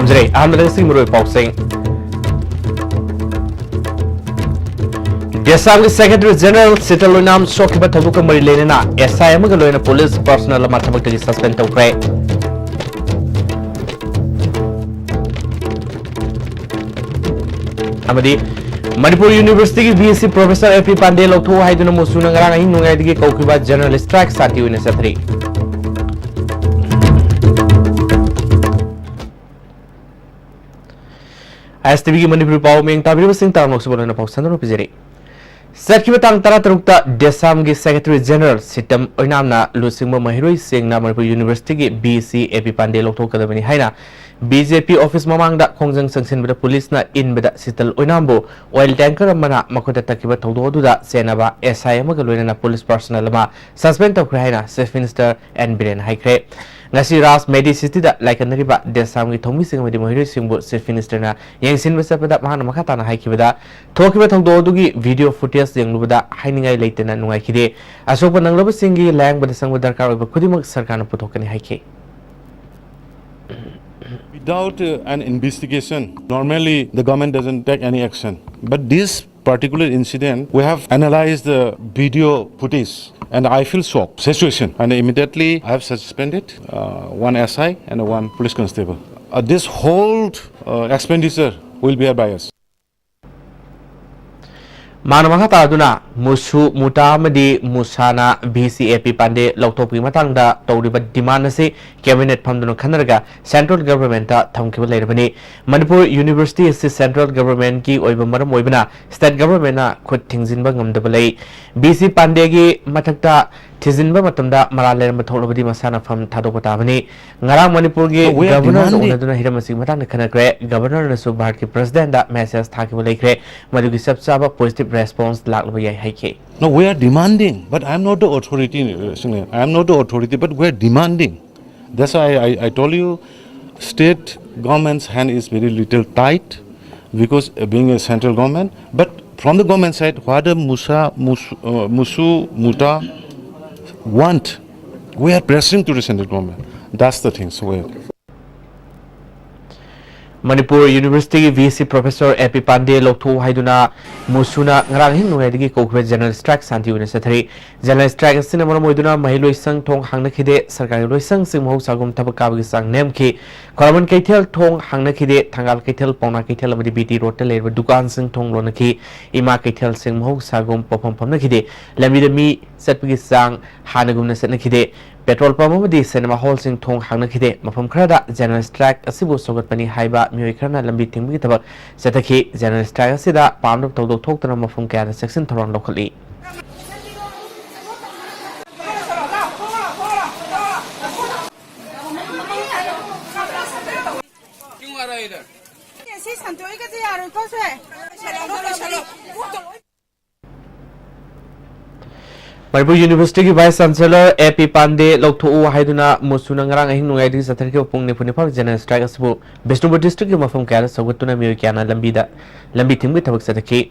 खुरमजरे अहमद सिंह पाउसिंग देसाम सेक्रेटरी जनरल सिटल लोइनाम सोखिबा थबुक मरि लेना एसआई अमग लोइना पुलिस पर्सनल मा थबक तगी सस्पेंड तौख्रे अमदी मणिपुर यूनिवर्सिटी की बीएससी प्रोफेसर एपी पांडे लौथो हाइदुना मुसुना ngara hi nungai digi कौखिबा जनरल स्ट्राइक साथी उइना सथरी एसटीवी की मणिपुर पाव में ताबिर सिंह तारनोक सुबोलना पाव संदनो पिजरी सखिबा तांग तरा तरुकता देसाम की सेक्रेटरी जनरल सिटम ओइनामना लुसिंगबा महिरोई सिंगना मणिपुर यूनिवर्सिटी की बीएससी एपी पांडे लौथो कदबनी हाइना बीजेपी ऑफिस ममांगदा खोंजंग संगसिनबदा पुलिसना इनबदा सिटल ओइनामबो ऑयल टैंकर अमना मखोदा तकिबा थौदोदुदा सेनाबा एसआई अमगा लोइना पुलिस पर्सनल मा सस्पेंड तौख्रे हाइना चीफ मिनिस्टर एन बिरेन हाइख्रे ngasi ras medi city da laikanariba desam gi thomi sing medi mohiri singbo chief minister na yengsin besapada mahana makata na haikibada thokiba thongdo dugi video footage yenglubada hainingai leitena nungai khide asokba nanglaba singi lang bada sangba darkar oiba khudimak sarkar na puthokani haike without an investigation normally the government doesn't take any action but this particular incident we have analyzed the video footage and I feel shocked situation and immediately I have suspended one SI and one police constable. This whole expenditure will bear by us. मानमहा तादुना मुसु मुतामदी मुसाना VC AP Pandey लौथोपी मतंगदा तौरिबा demand से cabinet फमदुन खनरगा सेंट्रल गवर्नमेंट ता थमखिबा लेरबनी मणिपुर यूनिवर्सिटी से सेंट्रल गवर्नमेंट की ओइबा मरम ओइबना स्टेट गवर्नमेंट ना खुद थिंगजिनबा ngamdaba lei बीसी पांडे की मथक्ता थिजिनबा मतमदा मरा लेरम थोलबदी मसाना फम थादोक ताबनी ngara मणिपुर की गवर्नर ओनदुना हिरमसी मतंग खनरग्रे गवर्नर नसु भारत के प्रेसिडेंट दा मैसेज थाकिबा लेख्रे मदुगी सबसाबा positive response lakba yai haike no we are demanding but I am not the authority I am not the authority but we are demanding that's why I told you state government's hand is very little tight because being a central government but from the government side what the musu muta want we are pressing to the central government that's the thing so Manipur university की VC professor AP Pandey लौथो हाइदुना मुसुना ngara hin nungai digi kokwe general strike शांति उइना सथरी general strike सिना मरम ओइदुना महिलोइ संग थोंग हांगना खिदे सरकारी लोइ संग सिंग महौ सागुम थबक काबगी संग नेम खि खरमन कैथेल थोंग हांगना खिदे थांगाल कैथेल पौना कैथेल मदि बीटी रोड ते लेब दुकान सिंग थोंग लोना खि इमा कैथेल सिंग महौ सागुम पफम फमना खिदे लंबी मी सतपगी संग हानगुमना सतना खिदे पेट्रोल पंप अमदी सिनेमा हॉल सिंग थोंग हांगना खिदे मफम खरदा जनरल स्ट्राइक असिबु सोगतपनी हाइबा मियोइ खरना लंबी थिंगबगी थबक सतखि जनरल स्ट्राइक असिदा पामदब तौदोक थोक्तना मफम कयाना सेक्शन थरन लोखली मणिपुर यूनिवर्सिटी की वाइस चांसलर एपी पांडे लौथो हाइदुना मुसुना ngara अहिंग नुगाई दि सथरके पुंग निफुनि फाक जनरल स्ट्राइक असबु बिष्णुपुर डिस्ट्रिक्ट के मफम कयाना सगुतुना मियो क्याना लंबी थिंगबि थबक सथखि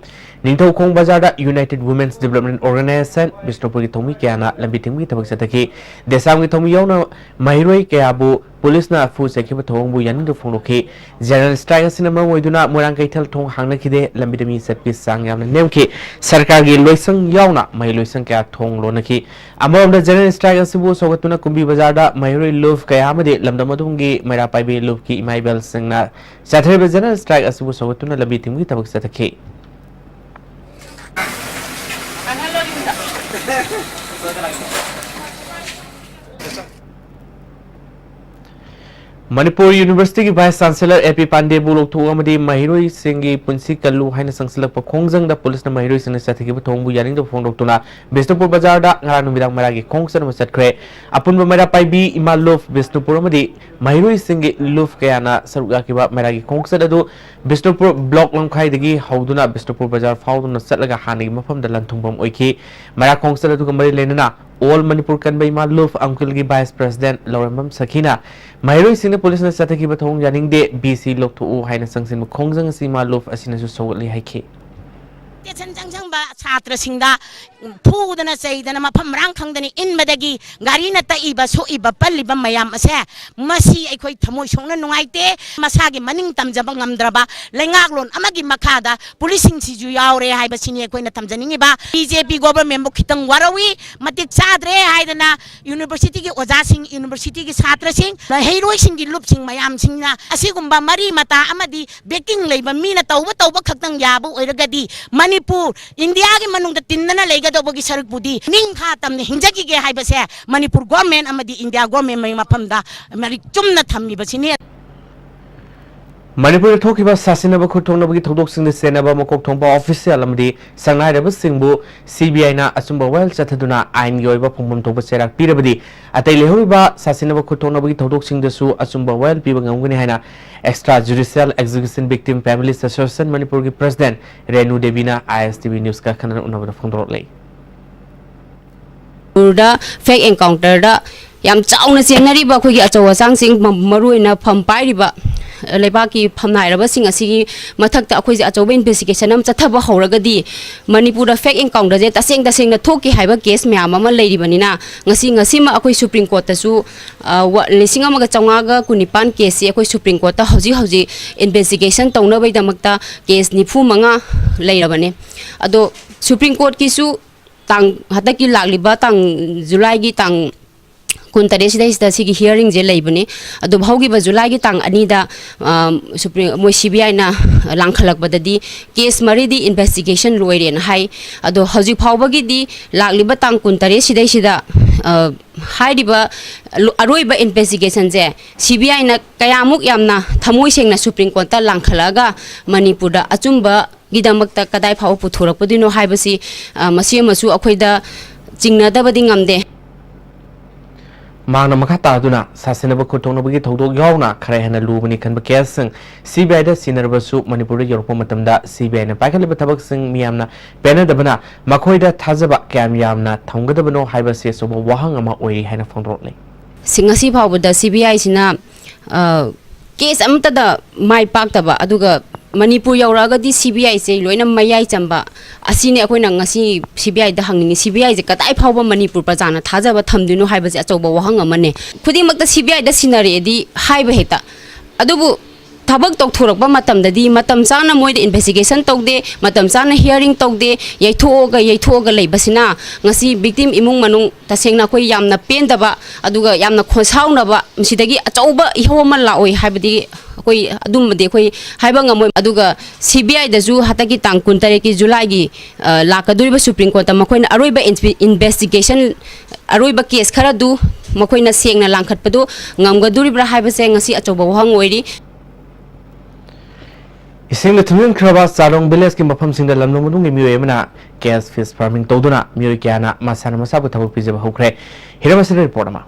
निंगथौ खोंग बाजार दा united womens development organisation Bishnupur की थोमी क्याना लंबी थिंगबि थबक सथखि देसाम की थोमी यावना महिरोई कयाबु पुलिस ना फु सेखिबा थोंगबु यानिंदु फोंगोखि जनरल स्ट्राइक असिना मरम ओइदुना मोरांग कैथल थोंग हांगना खिदे लंबी दमी सतपि सांग यामना नेमखि सरकार की लोइसंग यावना महिलोइसंग क्या थोंग लोनखि अमरम द जनरल स्ट्राइक असिबु सोगतुना कुंबी बाजार दा महिरोई लुफ कयामदे लमदमदुंगी मैरा पाइबे लुफ की इमाइबल सिंगना साथरेबे जनरल स्ट्राइक असिबु सोगतुना लंबी थिंगबि थबक सथखि मणिपुर यूनिवर्सिटी की वाइस चांसलर एपी पांडे बुलोथोमदी महिरोई सिंगी पुंसी कल्लू हाइन संसलक खोंगजंग द पुलिस न महिरोई सिंग सथगी थोंगबु यारिंग द फोंडोक्तुना बिष्णुपुर बाजार दा ngara numirang maragi khongsan ma satkhre apunba mera paibi ima luf Bishnupur मदी महिरोई सिंगी लुफ कयाना सरुगा किबा मरागी खोंगसन अदु बिष्णुपुर ब्लॉक लंखाई दगी हौदुना बिष्णुपुर बाजार फाउदुना सतलगा हानि मफम द लंथुंबम ओइखि मरा खोंगसन अदु गमरि लेनना ऑल मणिपुर कनबई मा लुफ अंकल की वाइस प्रेसिडेंट लौरमम सखीना महिरोई सिंग पुलिस न सथगी बथोंग यानिंगदे बीसी लोकथु हाइना संगसिन खोंगजंग सिमा लुफ असिनसु सौगली हाइखि ꯑꯁꯤꯒꯨꯝꯕ ꯁꯥꯇ꯭ꯔꯁꯤꯡꯗ ꯐꯨꯗꯅ ꯆꯩꯗꯅ ꯃꯐꯝ ꯃꯔꯥꯡ ꯈꯪꯗꯅ ꯏꯟꯕꯗꯒꯤ ꯒꯥꯔꯤꯅ ꯇꯛꯏꯕ ꯁꯣꯛꯏꯕ ꯄꯜꯂꯤꯕ ꯃꯌꯥꯝ ꯑꯁꯦ ꯃꯁꯤ ꯑꯩꯈꯣꯏ ꯊꯃꯣꯏ ꯁꯣꯛꯅ ꯅꯨꯡꯉꯥꯏꯇꯦ ꯃꯁꯥꯒꯤ ꯃꯅꯤꯡ ꯇꯝꯖꯕ ꯉꯝꯗ꯭ꯔꯕ ꯂꯩꯉꯥꯛꯂꯣꯟ ꯑꯃꯒꯤ ꯃꯈꯥꯗ ꯄꯨꯂꯤꯁꯁꯤꯡꯁꯤꯁꯨ ꯌꯥꯎꯔꯦ ꯍꯥꯏꯕꯁꯤꯅꯤ ꯑꯩꯈꯣꯏꯅ ꯊꯝꯖꯅꯤꯡꯉꯤꯕ ꯕꯤꯖꯦꯄꯤ ꯒꯣꯕꯔꯃꯦꯟꯕꯨ ꯈꯤꯇꯪ ꯋꯥꯔꯧꯏ ꯃꯇꯤꯛ ꯆꯥꯗ꯭ꯔꯦ ꯍꯥꯏꯗꯅ ꯌꯨꯅꯤꯚꯔꯁꯤꯇꯤꯒꯤ ꯑꯣꯖꯥꯁꯤꯡ ꯌꯨꯅꯤꯚꯔꯁꯤꯇꯤꯒꯤ ꯁꯥꯇ꯭ꯔꯁꯤꯡ ꯍꯩꯔꯣꯏꯁꯤꯡꯒꯤ ꯂꯨꯞꯁꯤꯡ ꯃꯌꯥꯝꯁꯤꯡꯅ ꯑꯁꯤꯒꯨꯝꯕ ꯃꯔꯤ ꯃꯇꯥ ꯑꯃꯗꯤ ꯕꯦꯀꯤꯡ ꯂꯩꯕ ꯃꯤꯅ ꯇꯧꯕ ꯈꯛꯇꯪ ꯌꯥꯕ ꯑꯣꯏꯔꯒꯗꯤ ꯃꯅꯤꯄꯨꯔ ꯏꯟꯗꯤꯌꯥꯒꯤ ꯃꯅꯨꯡꯗ ꯇꯤꯟꯗꯅ ꯂꯩꯒꯗꯧꯕꯒꯤ ꯁꯔꯨꯛꯄꯨꯗꯤ ꯅꯤꯡꯈꯥ ꯇꯝꯅ ꯍꯤꯡꯖꯈꯤꯒꯦ ꯍꯥꯏꯕꯁꯦ ꯃꯅꯤꯄꯨꯔ ꯒꯣꯔꯃꯦꯟ ꯑꯃꯗꯤ ꯏꯟꯗꯤꯌꯥ ꯒꯣꯔꯃꯦꯟ ꯃꯐꯝꯗ ꯃꯔꯤꯛ ꯆꯨꯝꯅ ꯊꯝꯃꯤꯕꯁꯤꯅꯤ ꯃꯅꯤꯄꯨꯔꯗ ꯊꯣꯛꯈꯤꯕ ꯁꯥꯁꯤꯟꯅꯕ ꯈꯨꯠꯊꯣꯛꯅꯕꯒꯤ ꯊꯧꯗꯣꯛꯁꯤꯡꯗ ꯁꯦꯟꯅꯕ ꯃꯀꯣꯛ ꯊꯣꯡꯕ ꯑꯣꯐꯤꯁꯤꯌꯦꯜ ꯑꯃꯗꯤ ꯁꯪꯅꯥꯏꯔꯕꯁꯤꯡꯕꯨ ꯁꯤꯕꯤꯑꯥꯏꯅ ꯑꯆꯨꯝꯕ ꯋꯥꯌꯦꯜ ꯆꯠꯊꯗꯨꯅ ꯑꯥꯏꯟꯒꯤ ꯑꯣꯏꯕ ꯐꯪꯐꯝ ꯊꯣꯛꯄ ꯆꯩꯔꯥꯛ ꯄꯤꯔꯕꯗꯤ ꯑꯇꯩ ꯂꯩꯍꯧꯔꯤꯕ ꯁꯥꯁꯤꯟꯅꯕ ꯈꯨꯠꯊꯣꯛꯅꯕꯒꯤ ꯊꯧꯗꯣꯛꯁꯤꯡꯗꯁꯨ ꯑꯆꯨꯝꯕ ꯋꯥꯌꯦꯜ ꯄꯤꯕ ꯉꯝꯒꯅꯤ ꯍꯥꯏꯅ ꯑꯦꯛꯁꯇ꯭ꯔꯥ ꯖꯨꯗꯤꯁꯤꯌꯦꯜ ꯑꯦꯛꯖꯤꯀ꯭ꯌꯨꯁꯟ ꯚꯤꯛꯇꯤꯝ ꯐꯦꯃꯤꯂꯤꯁ ꯑꯦꯁꯣꯁꯤꯌꯦꯁꯟ ꯃꯅꯤꯄꯨꯔꯒꯤ ꯄ꯭ꯔꯦꯁꯤꯗꯦꯟꯠ ꯔꯦꯅꯨ ꯗꯦꯕꯤꯅ ISTV ꯅ꯭ꯌꯨꯁꯀ ꯈꯟꯅ ꯎꯅꯕꯗ ꯐꯣꯡꯗꯣꯔꯛꯂꯦ ꯐꯦꯛ ꯑꯦꯟꯀꯥꯎꯟꯇꯔꯗ ꯌꯥꯝ ꯆꯥꯎꯅ ꯆꯦꯟꯅꯔꯤꯕ ꯑꯩꯈꯣꯏꯒꯤ ꯑꯆꯧ ꯑꯁꯥꯡꯁꯤꯡ ꯃꯔꯨꯑꯣꯏꯅ ꯐꯝ ꯄꯥꯏꯔꯤꯕ ꯂꯩꯕꯥꯛꯀꯤ ꯐꯝꯅꯥꯏꯔꯕꯁꯤꯡ ꯑꯁꯤꯒꯤ ꯃꯊꯛꯇ ꯑꯩꯈꯣꯏꯁꯦ ꯑꯆꯧꯕ ꯏꯟꯚꯦꯁꯇꯤꯒꯦꯁꯟ ꯑꯃ ꯆꯠꯊꯕ ꯍꯧꯔꯒꯗꯤ ꯃꯅꯤꯄꯨꯔꯗ ꯐꯦꯛ ꯑꯦꯟꯀꯥꯎꯟꯇꯔꯁꯦ ꯇꯁꯦꯡꯅ ꯊꯣꯛꯀꯦ ꯍꯥꯏꯕ ꯀꯦꯁ ꯃꯌꯥꯝ ꯑꯃ ꯂꯩꯔꯤꯕꯅꯤ나 ꯉꯁꯤꯃ ꯑꯩꯈꯣꯏ ꯁꯨꯄ꯭ꯔꯤꯝ ꯀꯣꯔꯠꯇꯁꯨ 1919 ꯀꯦꯁꯁꯤ ꯑꯩꯈꯣꯏ ꯁꯨꯄ꯭ꯔꯤꯝ ꯀꯣꯔꯠꯇ ꯍꯧꯖꯤꯛ ꯏꯟꯚꯦꯁꯇꯤꯒꯦꯁꯟ ꯇꯧꯅꯕꯒꯤꯗꯃꯛꯇ ꯀꯦꯁ 95 ꯂꯩꯔꯕꯅꯤ ꯑꯗꯣ ꯁꯨꯄ꯭ꯔꯤꯝ ꯀꯣꯔꯠꯀꯤꯁꯨ हतकी लालिबा जुलाई तांग 19 सिगी हियरिंग जे लेबनी अदो भाउगी जुलाई तांग अनीदा सुप्रीम मोय सीबीआई ना लांखलकबददी केस मरीदी इन्वेस्टिगेशन लोइरेन हाई अदो हजि फाउबगीदी लालिबा तांग 19 सिदा हाइदिबा अरोइबा इन्वेस्टिगेशन जे सीबीआई ना कयामुक यामना थमोइ सेंगना सुप्रीम कोर्ट ता लांखलगा मणिपुरदा अचुंबा गिदमक्ता कदाई फाउ पुथोरकपदिनो हाइबसी मसियमसु अखोइदा चिंगनादबदि ngamde मांगना मखा तादुना सासिनबा खुथोंनबगी थौदोक यावना खरे हेना लुबनी खनबा केससिंग सीबीआई दा सिनरबसु मणिपुर योरपो मतमदा सीबीआई ना पाइखलिबा थबकसिंग मियामना पेनदबना मखोइदा थाजबा क्याम यामना थंगदबनो हाइबसे सोबो वाहंग अमा ओइ हैना फोंदोरले सिंगसी फावबदा सीबीआई सिना केस अमतदा माइ पाक्तबा अदुगा मणिपुर यौरागदी सीबीआई से लोइना मयाई चंबा असिने अखोइना ngasi सीबीआई दा हंगनी सीबीआई जे कदाई फावबा मणिपुर प्रजाना थाजबा थमदिनु हाइबसे अचौबा वहंग अमने खुदिमक्ता सीबीआई दा सिनारेदी हाइबा हेता अदुबु थबक तौथोरकबा मतमददी मतम चाना मोइद इन्वेस्टिगेशन तौदे मतम चाना hearing तौदे यैथोगा लेबसिना ngasi victim imung manung tasengna khoi yamna pendaba aduga yamna khosaunaba msidagi achauba ihoma laoi haibadi koi adumde koi haiba ngamoi aduga CBI daju hataki tang 19 ki July gi lakaduriba Supreme Court makoina aroiba investigation aroiba case khara du makoina sengna langkhatpadu ngamgaduribra haibase ngasi achauba wahang oiri इसिंग थुमिन खरबा चालोंग village की मफम सिंग लमनो मनुंग मियोय मना कैश फिश फार्मिंग तौदुना मियोय क्याना मसाना मसाबु थबक पिजब हौख्रे हिरमसिन रिपोर्ट अमा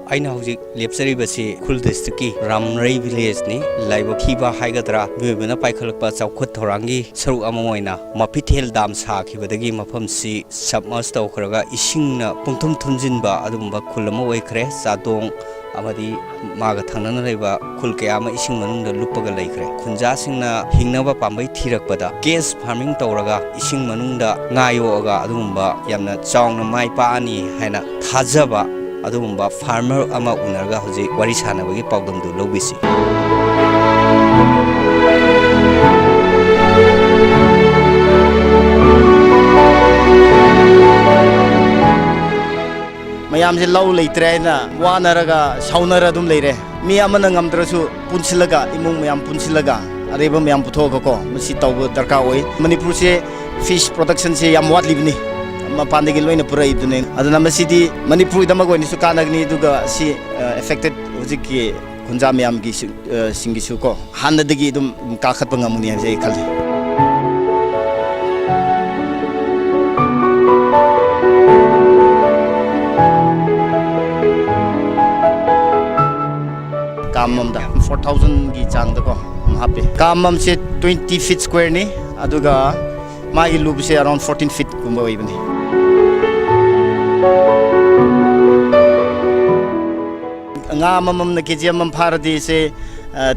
आइना हुजिक लेप्सरिबसी खुल डिस्ट्रिक्ट की रामरई विलेज नि लाइबो खीबा हाइगदरा बेबना पाइखलकपा चौखत थोरांगी सरु अममोइना मफिथेल दाम साखिबदगी मफमसी सबमर्ज तौखरगा इसिंगना पुंथुम थुमजिनबा अदुमबा खुलम ओइखरे चादोंग अमदी मागा थांगना लेबा खुल कयामा इसिंग मनुंगदा लुपगा लेखरे खुंजासिंगना हिंगनबा पांबै थिरकपदा केस फार्मिंग तौरगा इसिंग मनुंगदा ngayoga अदुमबा यामना चावना माइपानी हाइना थाजबा अदुगुम्बा फार्मर अमा उनरगा होजे वारी सानबगी पाउदमदु लौबिसि मयाम से लौ लेत्रे ना वानरगा साउनर अदुम लेरे मी अमन ngamdrasu पुनसिलगा इमुंग मयाम पुनसिलगा अरेबा मयाम पुथोगको मसि तौब दरकार ओइ मणिपुर से फिश प्रोडक्शन से याम वाटलिबनी मपानदगी लोइना पुराई दुने अदना मसिदी मणिपुर दमगोनिसु कानगनी दुगा सि एफेक्टेड हुजिकि खुंजा मयाम की सिंगिसु को हानदगी दुम काखत ngамuni हाजे खलि काममदा 4000 की चांग दको हापे कामम से 20 feet square नि अदुगा मागी लूब से अराउंड 14 feet कुंबा वही बनी nga mamam na kg mam faradi se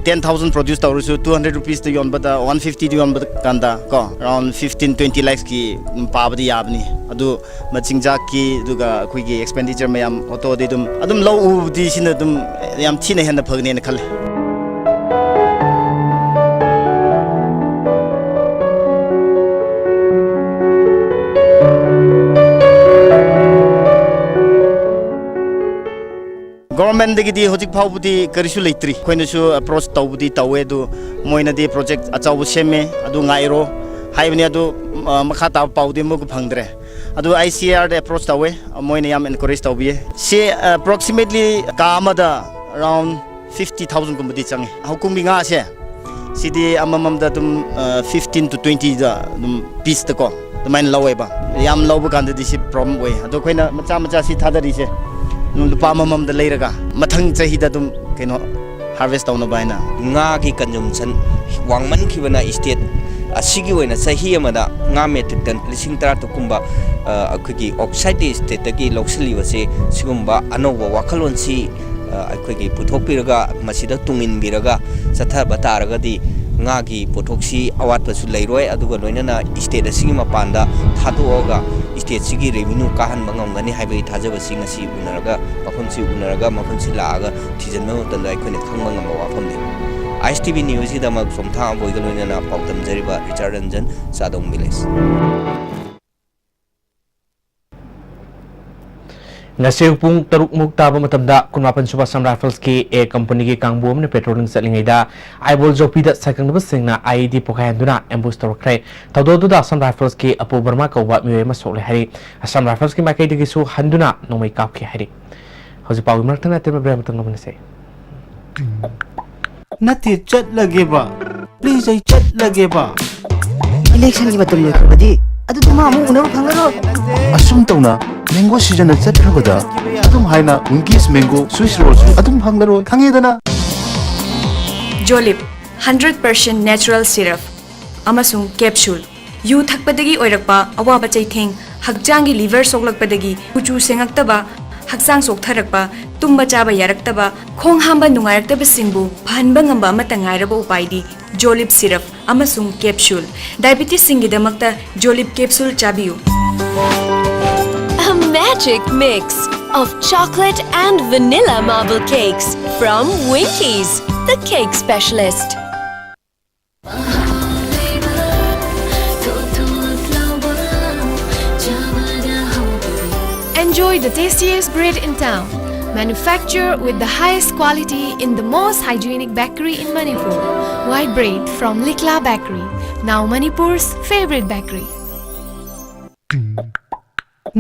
10,000 produce tawrusu 200 rupees to yon bata 150 to yon bata kanda ko around 15-20 lakhs ki pabadi yabni adu machingjak ki duga khoi gi expenditure mayam auto de adum low u di sin adum yam thina hen da phagne na khal government degi di hojik phau budi karisu leitri khoina su approach tawbudi tawe du moina di project achaw seme adu ngairo haibni adu makha ta paudi mo phangdre adu ICR de approach tawe moina yam encourage tawbi se approximately kamada around 50,000 kumbudi changi hukum bi nga se sidi amamam da tum 15 to 20 da piece ta ko main lawe ba yam law ba kan di si problem we adu khoina macha si thadari se lupa mamam da leiraga mathang chahi da dum keno harvest tawna baina nga gi consumption wangman khibana state asigi oina chahi amada nga metric ton 10,000 to kumba akhigi oxide state gi loksali wase sigumba anowa wakalon si akhigi puthokpiraga masida tungin biraga satha bataraga di nga gi pothoksi awat pasu leiroi aduga loinana state asigi mapanda thaduoga state sigi revenue kahan mangam haibai thajaba singa si unaraga makhonsi laaga thijanno tanda aikone khangma ngamba wafamni ISTV news da mak somtha boigaloina pautam jariba Richard Ranjan Sadong Miles ngasi pung taruk muk taba matamda kunmapan suba Assam Rifles ki a company ki kangbu amne petroling selling da aibol jopi da sakang na singna ID pokahanduna ambush torkrai tawdo da Assam Rifles ki apu burma ka wa mi ma sole hari Assam Rifles ki makai digi su handuna no mai kap ki hari hoji pawi martana te brem tang ngam se nati chat lage ba please ai chat lage ba election ki batam loikhabadi adu tuma amu unaw phangaro asum tawna mango season at chatrabada adum haina unkis mango swiss rolls adum hanglaro khangedana Jolip 100% natural syrup amasung capsule yu thakpadagi oirakpa awaba chaitheng hakjangi liver soklakpadagi kuchu sengaktaba haksang soktharakpa tumba chaba yaraktaba khong hamba nungairakta singbu phanba ngamba amata ngairaba upaidi Jolip syrup amasung capsule diabetes singidamakta Jolip capsule chabiyu A magic mix of chocolate and vanilla marble cakes from Winkies, the cake specialist. Enjoy the tastiest bread in town. Manufactured with the highest quality in the most hygienic bakery in Manipur. White bread from Likla Bakery, now Manipur's favorite bakery.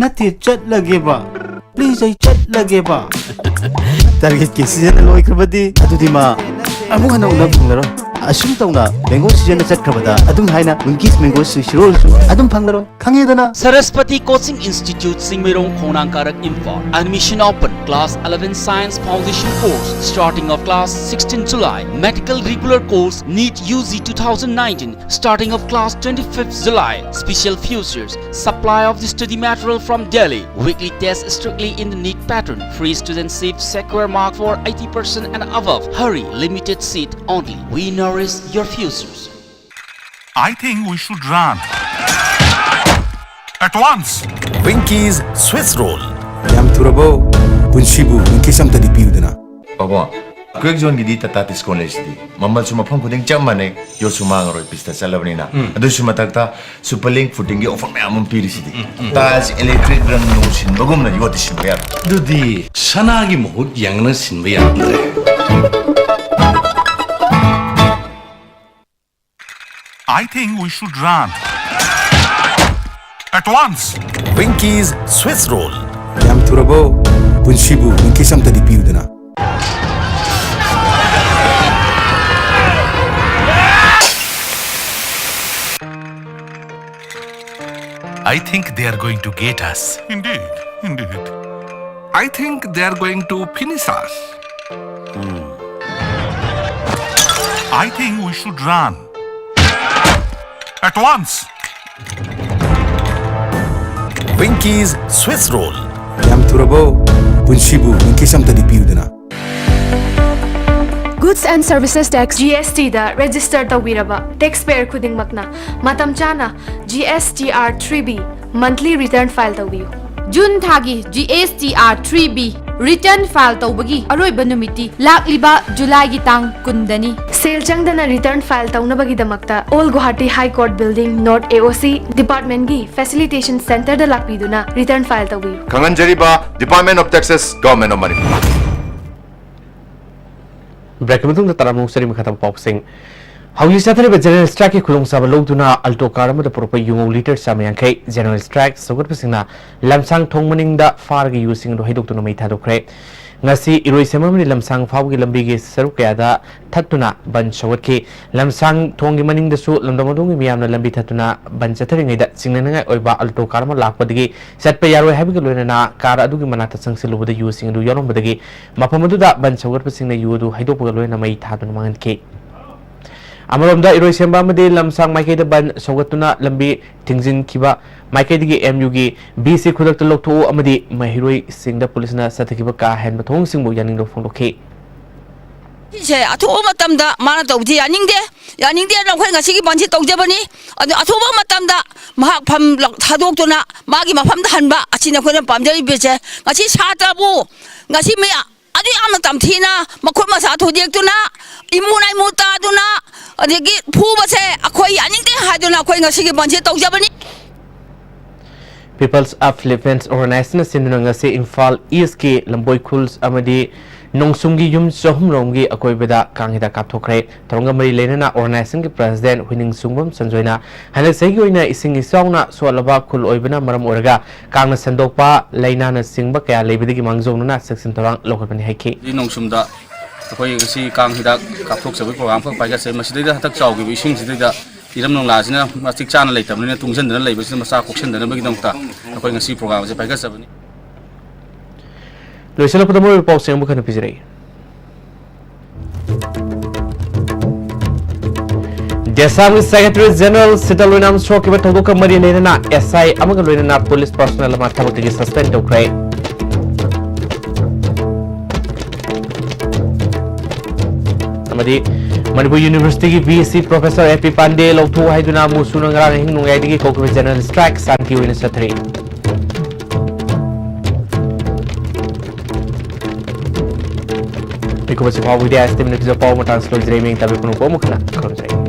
nati chat lage ba please ai chat lage ba target ki season loikhabadi adudi ma amu hana una phangaro asum tawna mango season at chatrabada adum haina unkis mango swiss rolls adum phanglaro khangedana Saraswati Coaching Institute Singmirong Khonangkarak Info admission open class 11 science foundation course starting of class 16 July medical regular course NEET UG 2019 starting of class 25th July special futures supply of the study material from Delhi weekly test strictly in the NEET pattern free student receive secure mark for 80% and above hurry limited seat only we nourish your futures. I think we should run at once. Winkies Swiss roll. yam turabo punsibu unkis amta di piudana Baba, quick zone gidi tata tis college di. Mamal suma phang kuding jam mane yo suma ngaro pista salabni na. Adu suma takta superlink footing gi offer me amum piri sidi. Tas electric rang no sin bagum na yo tisin bayar. Dudi sanagi mohut yang na sin bayar andre. I think we should run at once. Winkies Swiss roll. yam turabo punsibu unkis amta di piudana I think they are going to get us. Indeed. I think they are going to finish us. I think we should run at once. Winkies Swiss Roll. Yam turabo, punshibu, winky samtadi piudana. Goods and Services Tax GST da register tawiraba taxpayer khuding makna matam chana GSTR 3B monthly return file tawiyu. June thagi GSTR 3B return file tawbagi aroiba numiti lakliba July gi tang kundani. Sale changdana return file tawnabagi damakta All Guwahati High Court Building North AOC Department gi Facilitation Center da lakpiduna return file tawiyu. Kanganjariba Department of Taxes, Government of Manipur. ब्रेक में तुम तराम सरी में खत्म पॉप सिंह हाउस साथरे बे जनरल स्ट्राइक के खुलोंग साब लोगदुना अल्टो कार में प्रोपर युमो लीटर सामयांखै जनरल स्ट्राइक सगत पसिंगना लमसांग थोंगमनिंग दा फार गे यूसिंग दो हैदोक्तुना मै थादोख्रे ngasi iroi semamni lamsang phawgi lambi ge saruk kayada thattuna ban sawatki lamsang thongi maning da su lamdamadungi miyamna lambi thattuna ban chathari da singnangai oiba alto karma lakpadagi satpe yaroi habi loina na kar adugi manata sangsilubuda using du yorombadagi mapamadu da ban sawat pasingna yudu haidopaga loina mai thaduna manganke अमरोमदा इरोई सेंबा मदे लमसांग माइके the बन सौगतुना लंबी थिंगजिन किबा माइके दिगे MU गी BC खुदक त लोकथो अमदि महिरोई सिंगदा पुलिसना सथकिबा का हैन बथोंग सिंगबो यानिंग दो फोंदोखे से अथोबा मतमदा माना तौदि यानिंगदे रखै ngasi gi bansi तौजबनी अदु अथोबा मतमदा मा फम थादोक्तुना मागी मफमदा हनबा असिना खोना पामजरी बेचे ngasi साताबु ngasi मे अदु यामना तमथीना मखोट मसा थोदियक्तुना इमुनाइ मुतादुना अदगी फुबसे अखोय यानिंगदे हादुना अखोय ngasi gi bansi तौजबनी People's Upliftment Organization सिंधुनंगा से इम्फाल ईस्ट के लंबोई खुल्स अमदी नोंगसुंगी युम चहुमरोंगी अकोइबदा कांगिदा कापथोखरे तरोंगा मरी लेना ऑर्गेनाइजेशन के प्रेसिडेंट हुइनिंग सुंगबम संजोइना हने सेगी ओइना इसिंग इसाउना सोलबा खुल ओइबना मरम ओरगा कांगना संदोकपा लैनाना सिंगबा कया लेबिदगी मांगजोनुना सेक्शन तरांग लोकपनि हाइके नोंगसुमदा अखोय गसी कांगिदा कापथोखसबे प्रोग्राम फ पाइगासे मसिदैदा हतक चाउगी इसिंग सिदैदा इरम नोंलाजिना मास्टिक चाना लेतबनिना तुंगजनदना लेबसिना मसा कोक्सनदना बगिदमता अखोय गसी प्रोग्राम से पाइगासबनि लोइसला पदमो रिपोर्ट से मुखन पिजरे देसांग सेक्रेटरी जनरल सितलोइनाम स्ट्रोक के थोदोक मरी लेना एसआई अमग लोइना पुलिस पर्सनल मा थबक सस्पेंड तोखरे अमदी मणिपुर यूनिवर्सिटी की बीएससी प्रोफेसर एपी पांडे लोथो हाइदुना मुसुनंगरा हिंग नोंगाइदगी कोकवे जनरल स्ट्राइक शांति ओइना सथरे Because of how we did, I still need to go to the hospital.